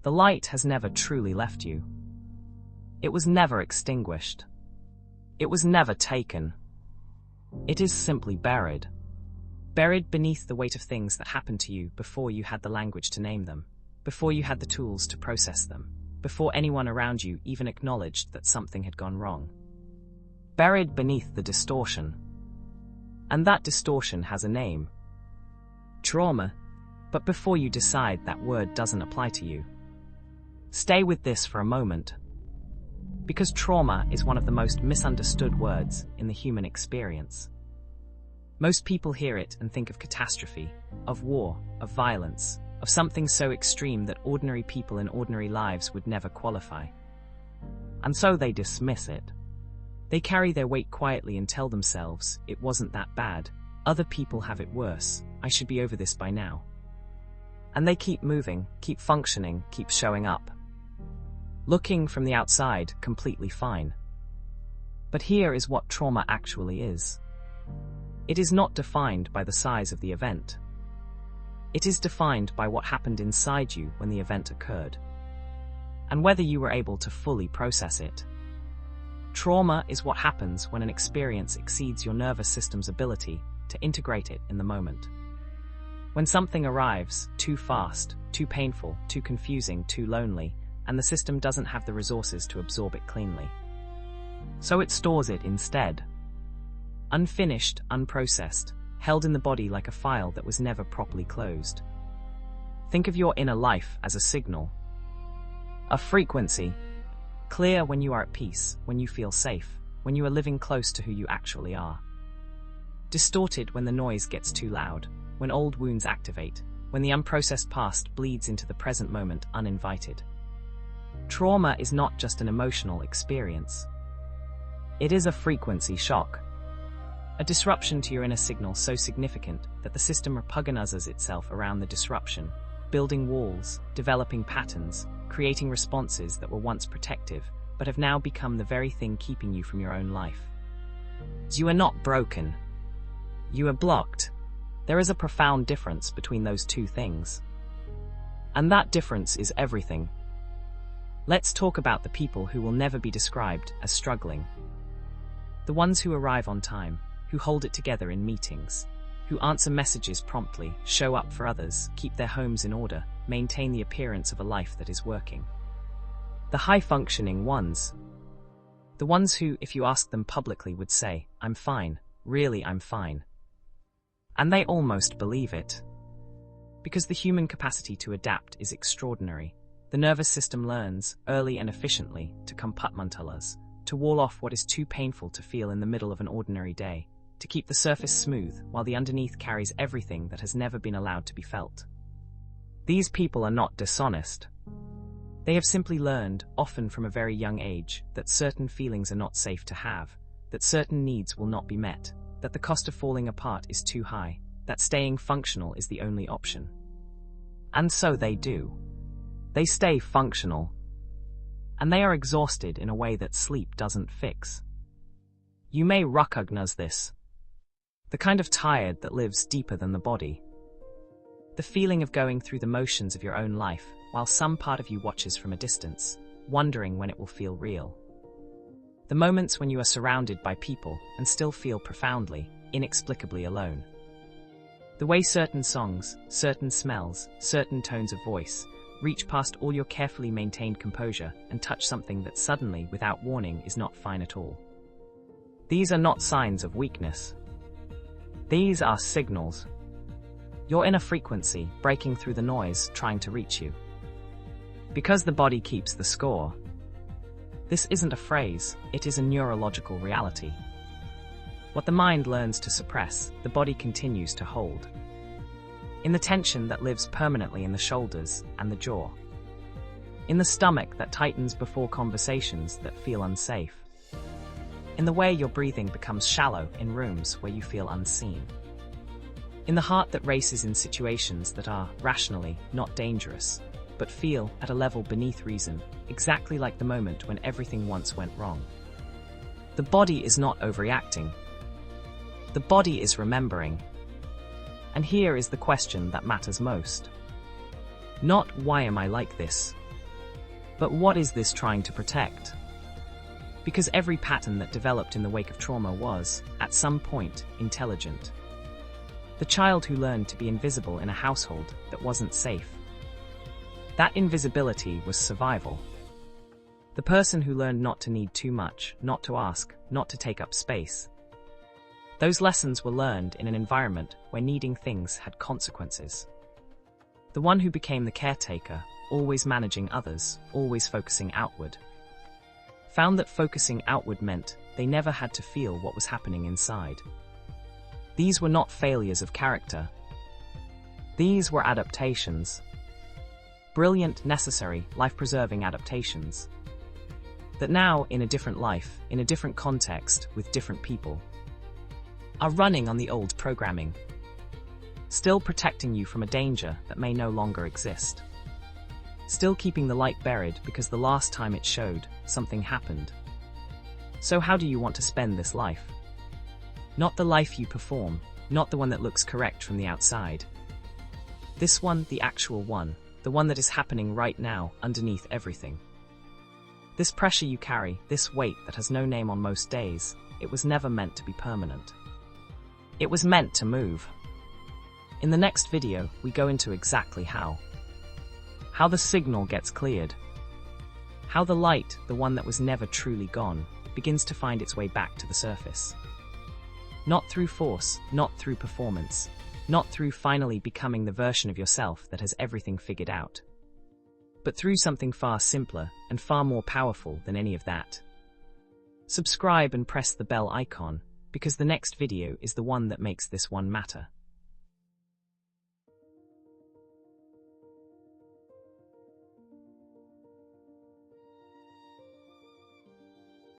The light has never truly left you. It was never extinguished. It was never taken. It is simply buried. Buried beneath the weight of things that happened to you before you had the language to name them, before you had the tools to process them, before anyone around you even acknowledged that something had gone wrong. Buried beneath the distortion. And that distortion has a name. Trauma. But before you decide that word doesn't apply to you, stay with this for a moment. Because trauma is one of the most misunderstood words in the human experience. Most people hear it and think of catastrophe, of war, of violence, of something so extreme that ordinary people in ordinary lives would never qualify. And so they dismiss it. They carry their weight quietly and tell themselves, it wasn't that bad, other people have it worse, I should be over this by now. And they keep moving, keep functioning, keep showing up. Looking from the outside, completely fine. But here is what trauma actually is. It is not defined by the size of the event. It is defined by what happened inside you when the event occurred, and whether you were able to fully process it. Trauma is what happens when an experience exceeds your nervous system's ability to integrate it in the moment. When something arrives too fast, too painful, too confusing, too lonely, and the system doesn't have the resources to absorb it cleanly. So it stores it instead. Unfinished, unprocessed, held in the body like a file that was never properly closed. Think of your inner life as a signal. A frequency. Clear when you are at peace, when you feel safe, when you are living close to who you actually are. Distorted when the noise gets too loud, when old wounds activate, when the unprocessed past bleeds into the present moment uninvited. Trauma is not just an emotional experience. It is a frequency shock. A disruption to your inner signal so significant that the system repugnizes itself around the disruption, building walls, developing patterns, creating responses that were once protective, but have now become the very thing keeping you from your own life. You are not broken. You are blocked. There is a profound difference between those two things. And that difference is everything. Let's talk about the people who will never be described as struggling. The ones who arrive on time, who hold it together in meetings, who answer messages promptly, show up for others, keep their homes in order, maintain the appearance of a life that is working. The high-functioning ones. The ones who, if you ask them publicly, would say, I'm fine, really I'm fine. And they almost believe it. Because the human capacity to adapt is extraordinary. The nervous system learns, early and efficiently, to compartmentalize, to wall off what is too painful to feel in the middle of an ordinary day, to keep the surface smooth while the underneath carries everything that has never been allowed to be felt. These people are not dishonest. They have simply learned, often from a very young age, that certain feelings are not safe to have, that certain needs will not be met, that the cost of falling apart is too high, that staying functional is the only option. And so they do. They stay functional. And they are exhausted in a way that sleep doesn't fix. You may recognize this. The kind of tired that lives deeper than the body. The feeling of going through the motions of your own life, while some part of you watches from a distance, wondering when it will feel real. The moments when you are surrounded by people and still feel profoundly, inexplicably alone. The way certain songs, certain smells, certain tones of voice, reach past all your carefully maintained composure and touch something that suddenly, without warning, is not fine at all. These are not signs of weakness. These are signals. Your inner frequency breaking through the noise, trying to reach you. Because the body keeps the score. This isn't a phrase, it is a neurological reality. What the mind learns to suppress, the body continues to hold. In the tension that lives permanently in the shoulders and the jaw. In the stomach that tightens before conversations that feel unsafe. In the way your breathing becomes shallow in rooms where you feel unseen. In the heart that races in situations that are, rationally, not dangerous, but feel, at a level beneath reason, exactly like the moment when everything once went wrong. The body is not overreacting. The body is remembering. And here is the question that matters most. Not why am I like this, But what is this trying to protect? Because every pattern that developed in the wake of trauma was, at some point, intelligent. The child who learned to be invisible in a household that wasn't safe. That invisibility was survival. The person who learned not to need too much, not to ask, not to take up space. Those lessons were learned in an environment where needing things had consequences. The one who became the caretaker, always managing others, always focusing outward, found that focusing outward meant they never had to feel what was happening inside. These were not failures of character. These were adaptations. Brilliant, necessary, life-preserving adaptations. That now, in a different life, in a different context, with different people, are running on the old programming, still protecting you from a danger that may no longer exist. Still keeping the light buried because the last time it showed, something happened. So how do you want to spend this life? Not the life you perform, not the one that looks correct from the outside. This one, the actual one, the one that is happening right now, underneath everything. This pressure you carry, this weight that has no name on most days, it was never meant to be permanent. It was meant to move. In the next video, we go into exactly how. How the signal gets cleared. How the light, the one that was never truly gone, begins to find its way back to the surface. Not through force, not through performance, not through finally becoming the version of yourself that has everything figured out, but through something far simpler and far more powerful than any of that. Subscribe and press the bell icon, because the next video is the one that makes this one matter.